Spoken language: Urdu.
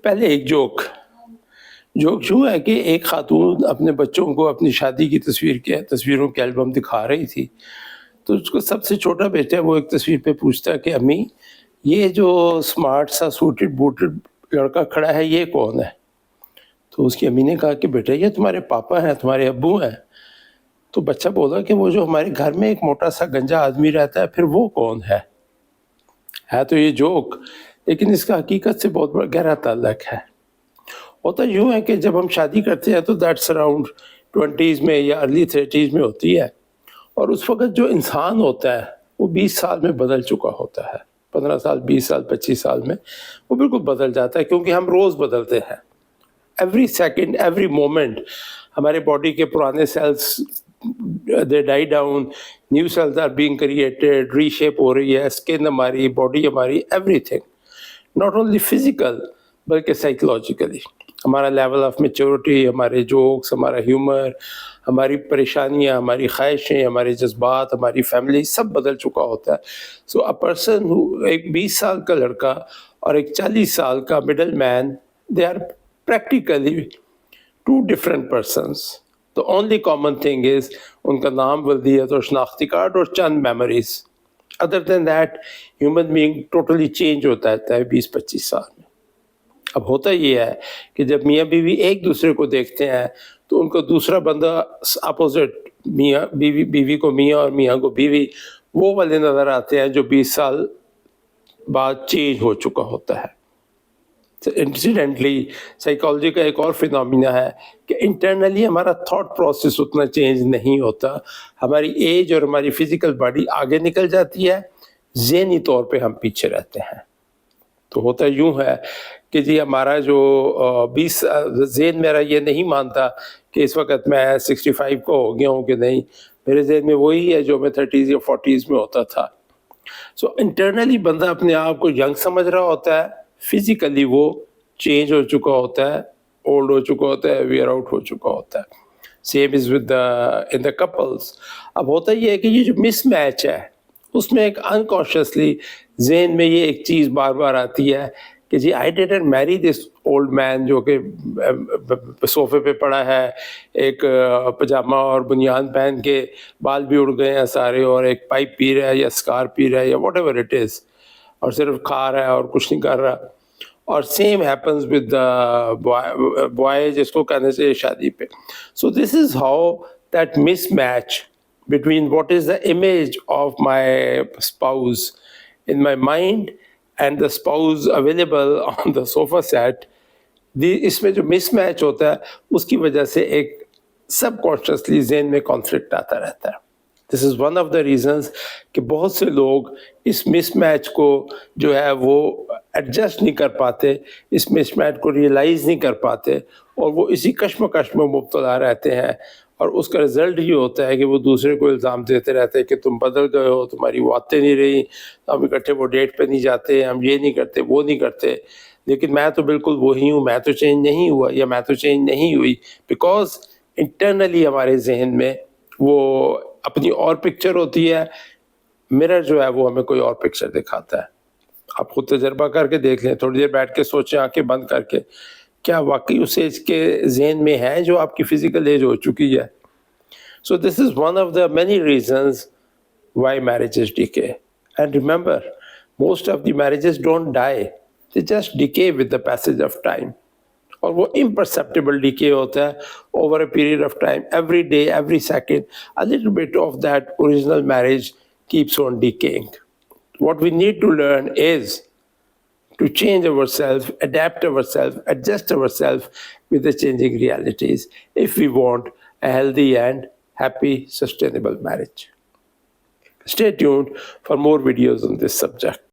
پہلے ایک جوک یوں ہے کہ ایک خاتون اپنے بچوں کو اپنی شادی کی تصویروں کے البم دکھا رہی تھی. تو اس کو سب سے چھوٹا بیٹا ہے، وہ ایک تصویر پہ پوچھتا ہے کہ امی یہ جو اسمارٹ سا سوٹڈ بوٹڈ لڑکا کھڑا ہے یہ کون ہے؟ تو اس کی امی نے کہا کہ بیٹا یہ تمہارے پاپا ہیں، تمہارے ابو ہیں. تو بچہ بولا کہ وہ جو ہمارے گھر میں ایک موٹا سا گنجا آدمی رہتا ہے پھر وہ کون ہے؟ تو یہ جوک، لیکن اس کا حقیقت سے بہت بڑا گہرا تعلق ہے. ہوتا یوں ہے کہ جب ہم شادی کرتے ہیں تو دیٹس اراؤنڈ 20s میں یا ارلی 30s میں ہوتی ہے، اور اس وقت جو انسان ہوتا ہے وہ 20 سال میں بدل چکا ہوتا ہے. 15 سال، 20 سال، 25 سال میں وہ بالکل بدل جاتا ہے، کیونکہ ہم روز بدلتے ہیں. ایوری سیکنڈ، ایوری مومنٹ ہمارے باڈی کے پرانے cells they die down, new cells are being created, reshape ہو رہی ہے اسکن ہماری، باڈی ہماری، everything, not only physical بلکہ سائیکولوجیکلی. ہمارا لیول آف میچورٹی، ہمارے جوکس، ہمارا ہیومر، ہماری پریشانیاں، ہماری خواہشیں، ہمارے جذبات، ہماری فیملی سب بدل چکا ہوتا ہے. سو اے پرسن، ایک 20 سال کا لڑکا اور ایک 40 سال کا middle man, they are practically two different persons. The only common thing is ان کا نام، ولدیت اور شناختی کارڈ اور چند memories. Other than that, human being totally change ہوتا ہے 20-25 سال میں. اب ہوتا یہ ہے کہ جب میاں بیوی ایک دوسرے کو دیکھتے ہیں تو ان کو دوسرا بندہ اپوزٹ، میاں بیوی کو میاں اور میاں کو بیوی، وہ والے نظر آتے ہیں جو 20 سال بعد چینج ہو چکا ہوتا ہے. انسیڈنٹلی سائیکالوجی کا ایک اور فینومینا ہے کہ انٹرنلی ہمارا تھاٹ پروسیس اتنا چینج نہیں ہوتا. ہماری ایج اور ہماری فزیکل باڈی آگے نکل جاتی ہے، ذہنی طور پہ ہم پیچھے رہتے ہیں. تو ہوتا یوں ہے کہ جی ہمارا جو 20 ذہن میرا یہ نہیں مانتا کہ اس وقت میں 65 کو ہو گیا ہوں کہ نہیں، میرے ذہن میں وہی ہے جو میں 30s یا 40s میں ہوتا تھا. سو انٹرنلی بندہ اپنے آپ کو ینگ سمجھ رہا ہوتا ہے، فزیکلی وہ چینج ہو چکا ہوتا ہے، اولڈ ہو چکا ہوتا ہے، ویئر آؤٹ ہو چکا ہوتا ہے. Same is with in the couples. اب ہوتا یہ ہے کہ یہ جو مس میچ ہے اس میں ایک انکانشیسلی ذہن میں یہ ایک چیز بار بار آتی ہے کہ جی آئی ڈیڈنٹ میری دس اولڈ مین جو کہ صوفے پہ پڑا ہے، ایک پجامہ اور بنیان پہن کے، بال بھی اڑ گئے ہیں سارے، اور ایک پائپ پی رہا ہے یا اسکار پی رہا ہے یا واٹ ایور اٹ از، اور صرف کھا رہا ہے اور کچھ نہیں کر رہا. اور سیم ہیپنز ود بوائے جس کو کہنے سے شادی پہ. So this is how that mismatch between what is the image of my spouse in my mind and the spouse available on the sofa set. اس میں جو مس میچ ہوتا ہے اس کی وجہ سے ایک سب کانشیسلی ذہن میں کانفلکٹ آتا رہتا ہے. This is one of the reasons کہ بہت سے لوگ اس مس میچ کو جو ہے وہ ایڈجسٹ نہیں کر پاتے، اس مس میچ کو ریئلائز نہیں کر پاتے، اور وہ اسی کشمکش میں مبتلا رہتے ہیں. اور اس کا رزلٹ یہ ہوتا ہے کہ وہ دوسرے کو الزام دیتے رہتے ہیں کہ تم بدل گئے ہو، تمہاری وہ عادتیں نہیں رہی، ہم اکٹھے وہ ڈیٹ پہ نہیں جاتے، ہم یہ نہیں کرتے، وہ نہیں کرتے. لیکن میں تو بالکل وہی ہوں، میں تو چینج نہیں ہوا یا میں تو چینج نہیں ہوئی، بیکاز انٹرنلی ہمارے ذہن میں وہ اپنی اور پکچر ہوتی ہے، مرر جو ہے وہ ہمیں کوئی اور پکچر دکھاتا ہے. آپ خود تجربہ کر کے دیکھ لیں، تھوڑی دیر بیٹھ کے سوچیں آنکھیں بند کر کے، کیا واقعی اس ایج کے ذہن میں ہے جو آپ کی فزیکل ایج ہو چکی ہے. So this is one of the many reasons why marriages decay. And remember, most of the marriages don't die. They just decay with the passage of time. اور وہ imperceptible decay ہوتا ہے over a period of time. Every day, every second, a little bit of that original marriage keeps on decaying. What we need to learn is to change ourselves, adapt ourselves, adjust ourselves with the changing realities if we want a healthy and happy, sustainable marriage. Stay tuned for more videos on this subject.